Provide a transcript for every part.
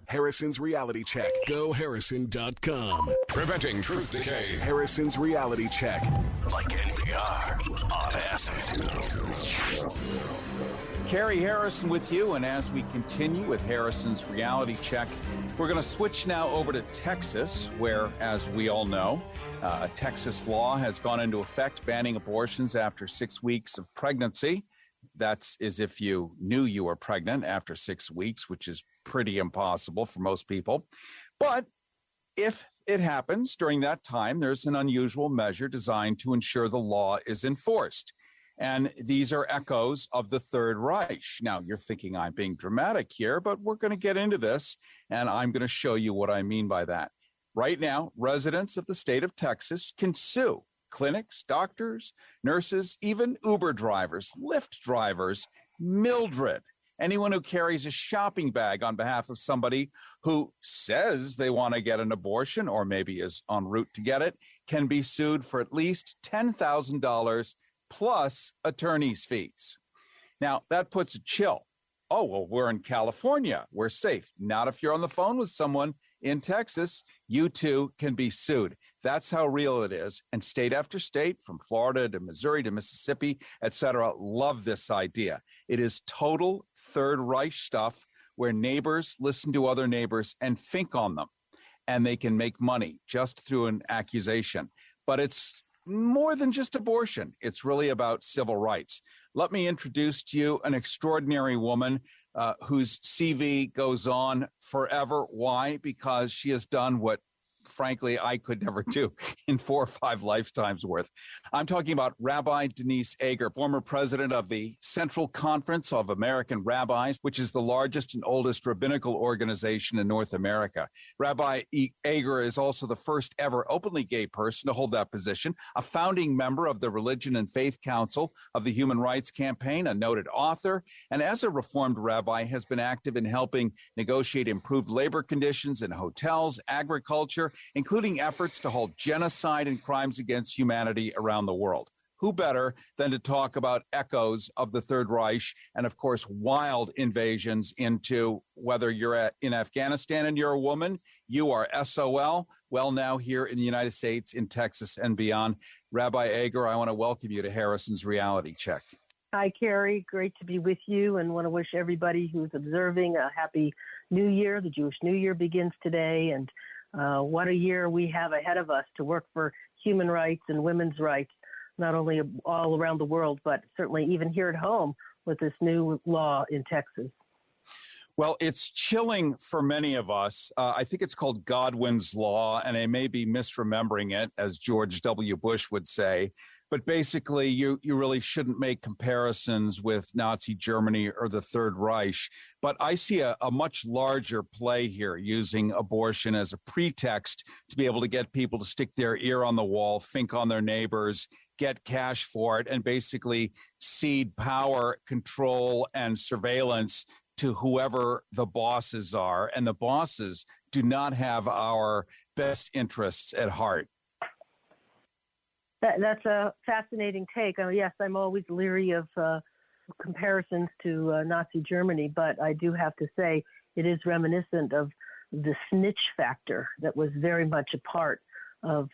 Harrison's Reality Check. GoHarrison.com. Preventing truth decay. Harrison's Reality Check. Like NPR on acid. Carrie Harrison with you, and as we continue with Harrison's Reality Check, we're going to switch now over to Texas, where, as we all know, a Texas law has gone into effect banning abortions after 6 weeks of pregnancy. That's as if you knew you were pregnant after 6 weeks, which is pretty impossible for most people. But if it happens during that time, there's an unusual measure designed to ensure the law is enforced. And these are echoes of the Third Reich. Now, you're thinking I'm being dramatic here, but we're going to get into this, and I'm going to show you what I mean by that. Right now, residents of the state of Texas can sue clinics, doctors, nurses, even Uber drivers, Lyft drivers, Mildred, anyone who carries a shopping bag on behalf of somebody who says they want to get an abortion or maybe is en route to get it, can be sued for at least $10,000 plus attorney's fees. Now, that puts a chill. Oh, well, we're in California. We're safe. Not if you're on the phone with someone in Texas. You too can be sued. That's how real it is. And state after state, from Florida to Missouri to Mississippi, et cetera, love this idea. It is total Third Reich stuff where neighbors listen to other neighbors and think on them. And they can make money just through an accusation. But it's more than just abortion. It's really about civil rights. Let me introduce to you an extraordinary woman whose CV goes on forever. Why? Because she has done what, frankly, I could never do in 4 or 5 lifetimes worth. I'm talking about Rabbi Denise Eger, former president of the Central Conference of American Rabbis, which is the largest and oldest rabbinical organization in North America. Rabbi Ager is also the first ever openly gay person to hold that position, a founding member of the Religion and Faith Council of the Human Rights Campaign, a noted author, and as a Reformed rabbi has been active in helping negotiate improved labor conditions in hotels, agriculture, including efforts to halt genocide and crimes against humanity around the world. Who better than to talk about echoes of the Third Reich and, of course, wild invasions into whether you're in Afghanistan and you're a woman, you are SOL, well, now here in the United States, in Texas and beyond. Rabbi Ager, I want to welcome you to Harrison's Reality Check. Hi, Carrie. Great to be with you and want to wish everybody who's observing a happy New Year. The Jewish New Year begins today, and what a year we have ahead of us to work for human rights and women's rights, not only all around the world, but certainly even here at home with this new law in Texas. Well, it's chilling for many of us. I think it's called Godwin's Law, and I may be misremembering it, as George W. Bush would say. But basically, you really shouldn't make comparisons with Nazi Germany or the Third Reich. But I see a much larger play here, using abortion as a pretext to be able to get people to stick their ear on the wall, think on their neighbors, get cash for it, and basically cede power, control, and surveillance to whoever the bosses are. And the bosses do not have our best interests at heart. That's a fascinating take. Yes, I'm always leery of comparisons to Nazi Germany, but I do have to say it is reminiscent of the snitch factor that was very much a part of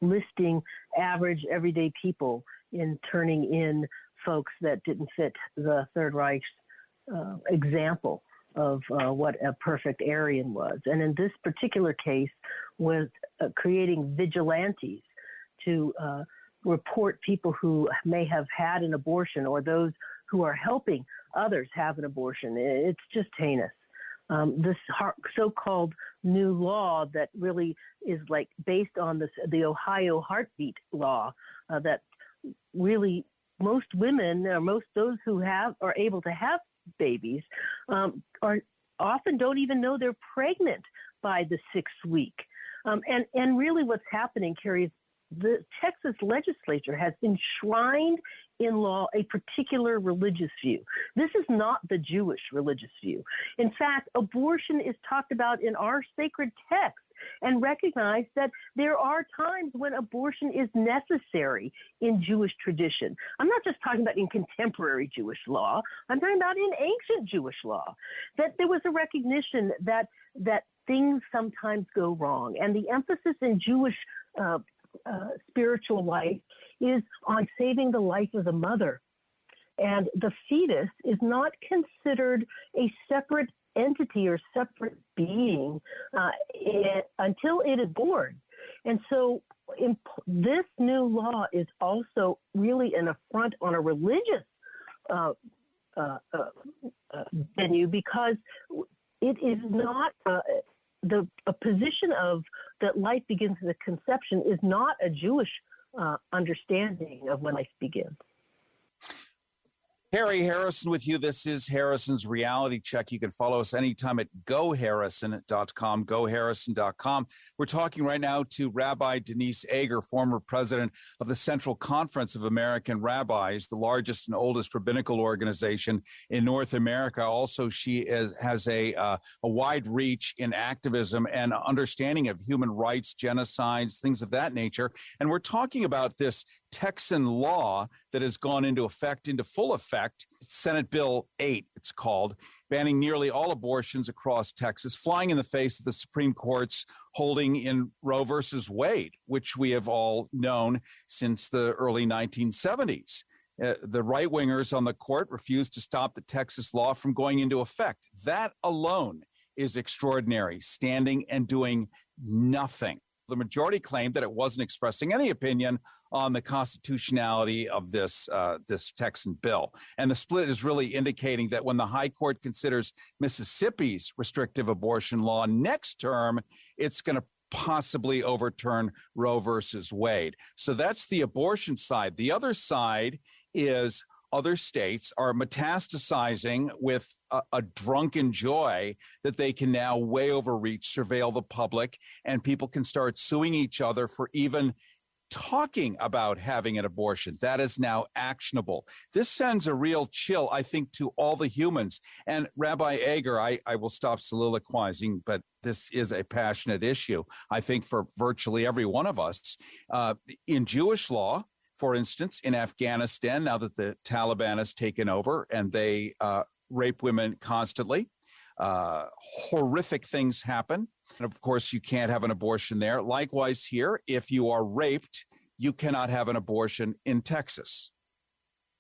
listing average, everyday people in turning in folks that didn't fit the Third Reich's example of what a perfect Aryan was. And in this particular case, was creating vigilantes to report people who may have had an abortion or those who are helping others have an abortion. It's just heinous. This so-called new law that really is like based on the Ohio heartbeat law that really most women or most those who are able to have babies are often don't even know they're pregnant by the 6th week. And really what's happening, Carrie, is the Texas legislature has enshrined in law a particular religious view. This is not the Jewish religious view. In fact, abortion is talked about in our sacred text and recognize that there are times when abortion is necessary in Jewish tradition. I'm not just talking about in contemporary Jewish law. I'm talking about in ancient Jewish law, that there was a recognition that things sometimes go wrong. And the emphasis in Jewish spiritual life is on saving the life of the mother. And the fetus is not considered a separate entity or separate being until it is born. And so this new law is also really an affront on a religious venue, because it is not a position of that life begins at conception is not a Jewish understanding of when life begins. Harry Harrison with you. This is Harrison's Reality Check. You can follow us anytime at goharrison.com, goharrison.com. We're talking right now to Rabbi Denise Eger, former president of the Central Conference of American Rabbis, the largest and oldest rabbinical organization in North America. Also, she has a wide reach in activism and understanding of human rights, genocides, things of that nature. And we're talking about this Texan law that has gone into full effect, Senate Bill 8, it's called, banning nearly all abortions across Texas, flying in the face of the Supreme Court's holding in Roe versus Wade, which we have all known since the early 1970s. The right-wingers on the court refused to stop the Texas law from going into effect. That alone is extraordinary, standing and doing nothing. The majority claimed that it wasn't expressing any opinion on the constitutionality of this Texan bill. And the split is really indicating that when the high court considers Mississippi's restrictive abortion law next term, it's going to possibly overturn Roe versus Wade. So that's the abortion side. The other side is other states are metastasizing with a drunken joy that they can now way overreach, surveil the public, and people can start suing each other for even talking about having an abortion. That is now actionable. This sends a real chill, I think, to all the humans. And Rabbi Ager, I will stop soliloquizing, but this is a passionate issue, I think, for virtually every one of us. In Jewish law, for instance, in Afghanistan, now that the Taliban has taken over and they rape women constantly, horrific things happen. And of course, you can't have an abortion there. Likewise here, if you are raped, you cannot have an abortion in Texas.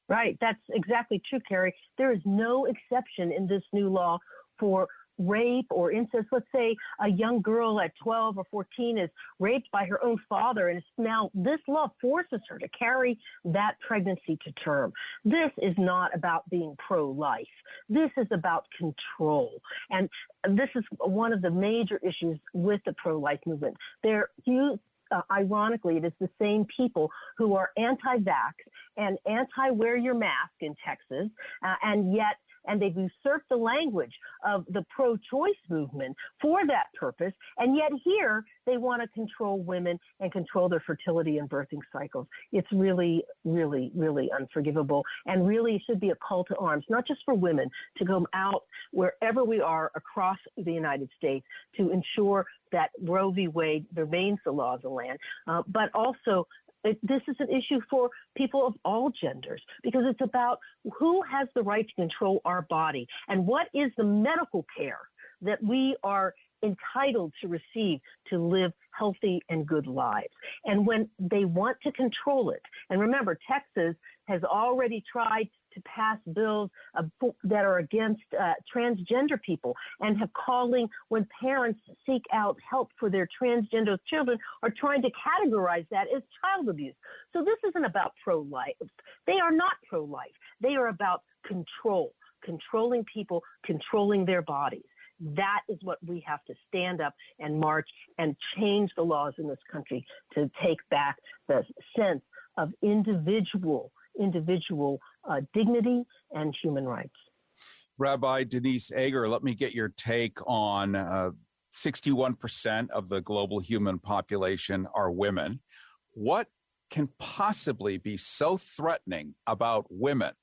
Right. That's exactly true, Carrie. There is no exception in this new law for rape or incest. Let's say a young girl at 12 or 14 is raped by her own father, and now this law forces her to carry that pregnancy to term. This is not about being pro-life. This is about control. And this is one of the major issues with the pro-life movement. Ironically, it is the same people who are anti-vax and anti-wear your mask in Texas, and they've usurped the language of the pro-choice movement for that purpose. And yet here they want to control women and control their fertility and birthing cycles. It's really, really, really unforgivable, and really should be a call to arms, not just for women, to go out wherever we are across the United States to ensure that Roe v. Wade remains the law of the land, but also this is an issue for people of all genders, because it's about who has the right to control our body and what is the medical care that we are entitled to receive to live healthy and good lives. And when they want to control it, and remember, Texas has already tried to pass bills that are against transgender people, and have calling when parents seek out help for their transgender children are trying to categorize that as child abuse. So this isn't about pro-life. They are not pro-life. They are about control, controlling people, controlling their bodies. That is what we have to stand up and march and change the laws in this country to take back the sense of individual dignity and human rights. Rabbi Denise Eger, let me get your take on 61% of the global human population are women. What can possibly be so threatening about women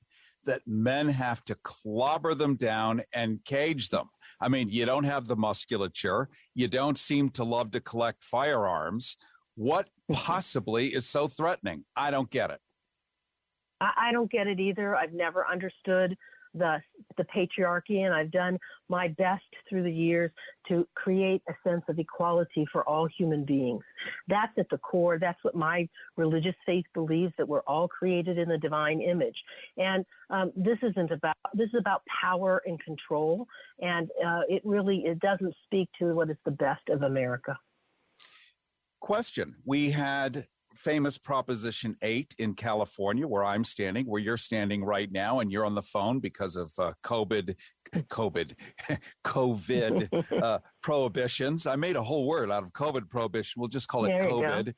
that men have to clobber them down and cage them. I mean, you don't have the musculature. You don't seem to love to collect firearms. What possibly is so threatening? I don't get it. I don't get it either. I've never understood the patriarchy, and I've done my best through the years to create a sense of equality for all human beings. That's at the core. That's what my religious faith believes, that we're all created in the divine image. And this is about power and control, and it doesn't speak to what is the best of America. Question. We had famous Proposition 8 in California, where I'm standing, where you're standing right now, and you're on the phone because of COVID prohibitions. I made a whole word out of COVID prohibition. We'll just call it COVID,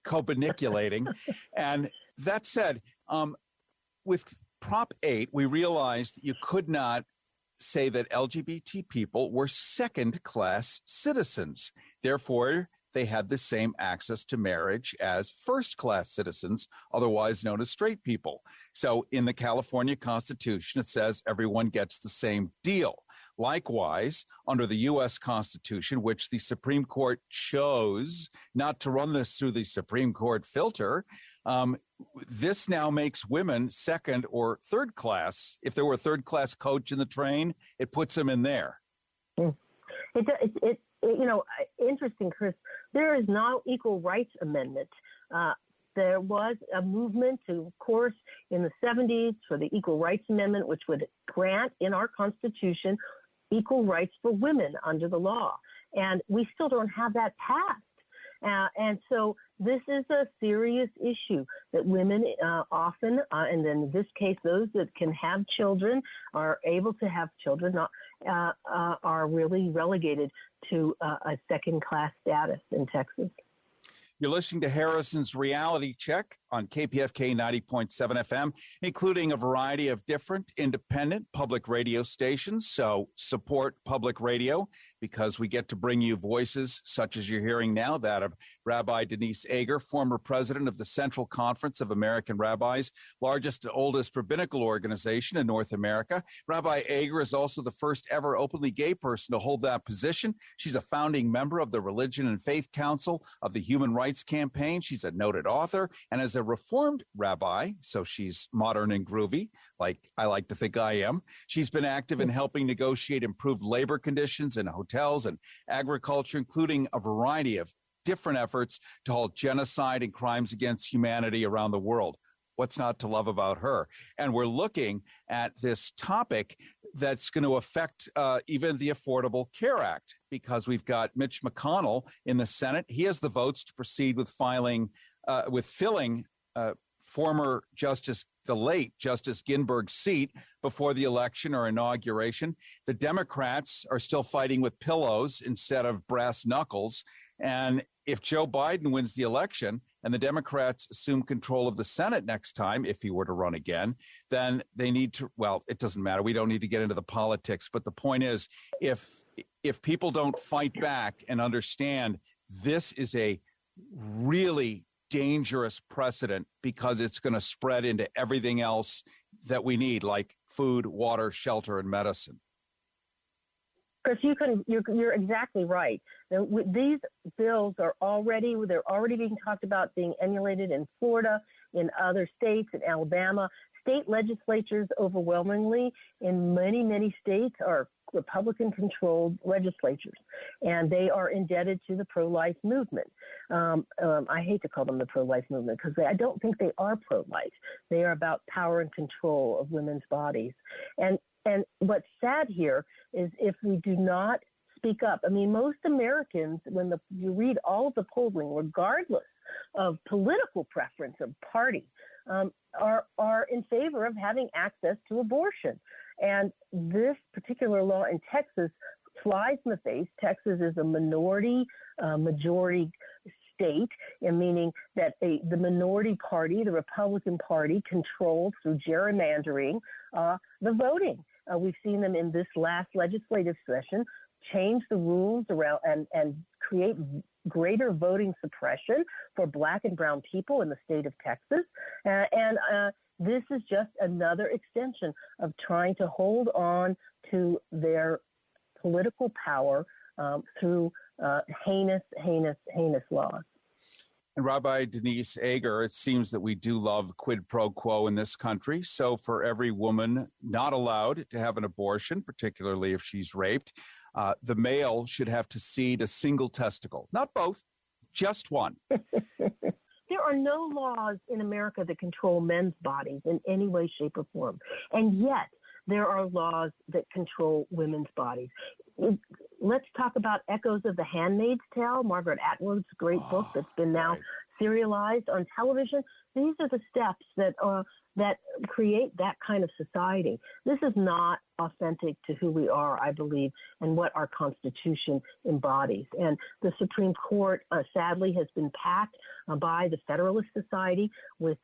copaniculating. And that said, with Prop 8, we realized that you could not say that LGBT people were second-class citizens. Therefore, they had the same access to marriage as first-class citizens, otherwise known as straight people. So in the California Constitution, it says everyone gets the same deal. Likewise, under the U.S. Constitution, which the Supreme Court chose not to run this through the Supreme Court filter, this now makes women second or third class. If there were a third-class coach in the train, it puts them in there. Interesting, Chris. There is no equal rights amendment. There was a movement, of course, in the 70s for the Equal Rights Amendment, which would grant in our Constitution equal rights for women under the law. And we still don't have that passed. And so this is a serious issue that women often, and in this case, those that can have children, are able to have children, are really relegated to a second-class status in Texas. You're listening to Harrison's Reality Check on KPFK 90.7 FM, including a variety of different independent public radio stations. So support public radio, because we get to bring you voices such as you're hearing now, that of Rabbi Denise Eger, former president of the Central Conference of American Rabbis, largest and oldest rabbinical organization in North America. Rabbi Ager is also the first ever openly gay person to hold that position. She's a founding member of the Religion and Faith Council of the Human Rights Campaign. She's a noted author, and as a Reformed rabbi, so she's modern and groovy, like I like to think I am. She's been active in helping negotiate improved labor conditions in hotels and agriculture, including a variety of different efforts to halt genocide and crimes against humanity around the world. What's not to love about her? And we're looking at this topic that's going to affect even the Affordable Care Act, because we've got Mitch McConnell in the Senate. He has the votes to proceed with filling former the late Justice Ginsburg's seat before the election or inauguration. The Democrats are still fighting with pillows instead of brass knuckles. And if Joe Biden wins the election and the Democrats assume control of the Senate next time, if he were to run again, then they need to, well, it doesn't matter. We don't need to get into the politics. But the point is, if people don't fight back and understand this is a really dangerous precedent, because it's going to spread into everything else that we need, like food, water, shelter, and medicine. Chris, you're exactly right. Now, these bills are already being talked about being emulated in Florida, in other states, in Alabama. State legislatures overwhelmingly in many, many states are Republican-controlled legislatures, and they are indebted to the pro-life movement. I hate to call them the pro-life movement, because I don't think they are pro-life. They are about power and control of women's bodies. And what's sad here is if we do not speak up. I mean, most Americans, you read all of the polling, regardless of political preference of party, are in favor of having access to abortion. And this particular law in Texas flies in the face. Texas is a majority state, and meaning that the minority party, the Republican Party, controls through gerrymandering the voting. We've seen them in this last legislative session change the rules around and create greater voting suppression for Black and brown people in the state of Texas. this is just another extension of trying to hold on to their political power through heinous laws. And Rabbi Denise Eger, it seems that we do love quid pro quo in this country. So for every woman not allowed to have an abortion, particularly if she's raped, the male should have to cede a single testicle. Not both, just one. There are no laws in America that control men's bodies in any way, shape, or form. And yet, there are laws that control women's bodies. Let's talk about Echoes of the Handmaid's Tale, Margaret Atwood's great book that's been now serialized on television. These are the steps that create that kind of society. This is not authentic to who we are, I believe, and what our Constitution embodies. And the Supreme Court, sadly, has been packed by the Federalist Society with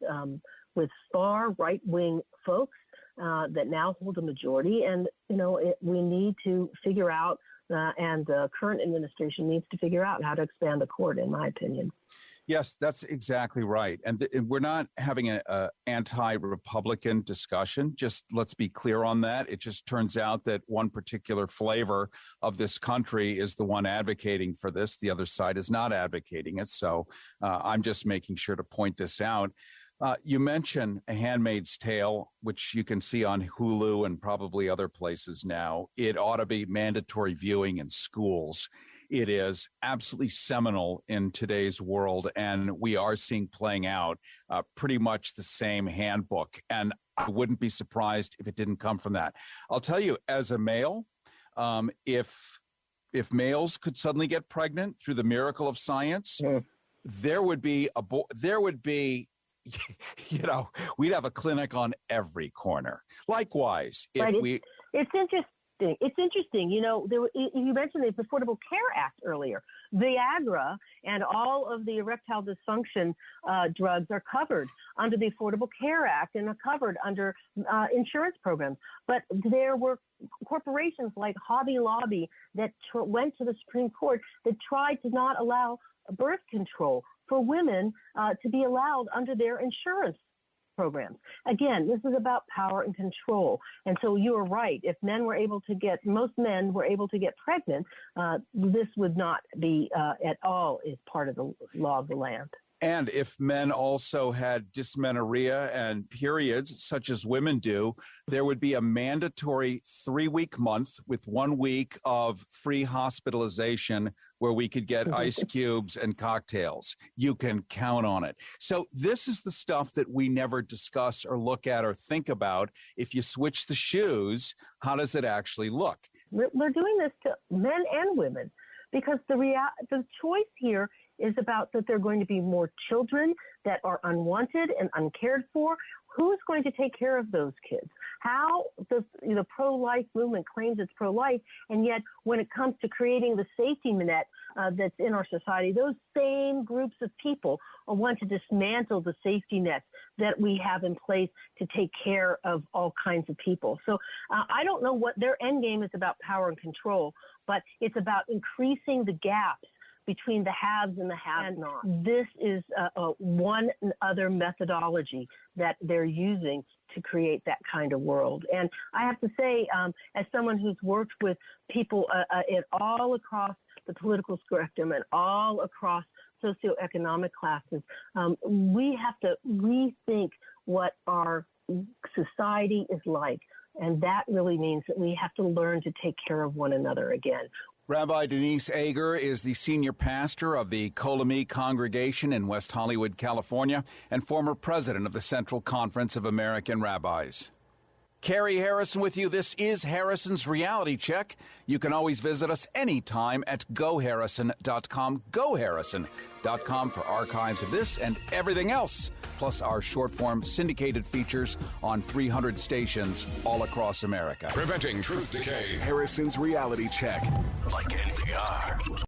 far right-wing folks that now hold a majority. And, we need to figure out, and the current administration needs to figure out how to expand the court, in my opinion. Yes, that's exactly right. And we're not having an anti-Republican discussion. Just let's be clear on that. It just turns out that one particular flavor of this country is the one advocating for this. The other side is not advocating it. So I'm just making sure to point this out. You mentioned A Handmaid's Tale, which you can see on Hulu and probably other places now. It ought to be mandatory viewing in schools. It is absolutely seminal in today's world, and we are seeing playing out pretty much the same handbook. And I wouldn't be surprised if it didn't come from that. I'll tell you, as a male, if males could suddenly get pregnant through the miracle of science, there would be we'd have a clinic on every corner. Likewise, it's interesting. It's interesting. You mentioned the Affordable Care Act earlier. Viagra and all of the erectile dysfunction drugs are covered under the Affordable Care Act and are covered under insurance programs. But there were corporations like Hobby Lobby that went to the Supreme Court that tried to not allow birth control for women to be allowed under their insurance programs. Again, this is about power and control. And so you are right. If most men were able to get pregnant, this would not be at all is part of the law of the land. And if men also had dysmenorrhea and periods, such as women do, there would be a mandatory 3-week month with 1 week of free hospitalization where we could get ice cubes and cocktails. You can count on it. So this is the stuff that we never discuss or look at or think about. If you switch the shoes, how does it actually look? We're doing this to men and women because the choice here is about that there are going to be more children that are unwanted and uncared for. Who's going to take care of those kids? How the pro-life movement claims it's pro-life, and yet when it comes to creating the safety net that's in our society, those same groups of people want to dismantle the safety nets that we have in place to take care of all kinds of people. So I don't know what their end game is about power and control, but it's about increasing the gaps between the haves and the have-nots. This is one other methodology that they're using to create that kind of world. And I have to say, as someone who's worked with people all across the political spectrum and all across socioeconomic classes, we have to rethink what our society is like. And that really means that we have to learn to take care of one another again. Rabbi Denise Eger is the senior pastor of the Kol Ami congregation in West Hollywood, California, and former president of the Central Conference of American Rabbis. Carrie Harrison with you. This is Harrison's Reality Check. You can always visit us anytime at goharrison.com, goharrison.com for archives of this and everything else, plus our short-form syndicated features on 300 stations all across America. Preventing truth decay. Harrison's Reality Check. Like NPR.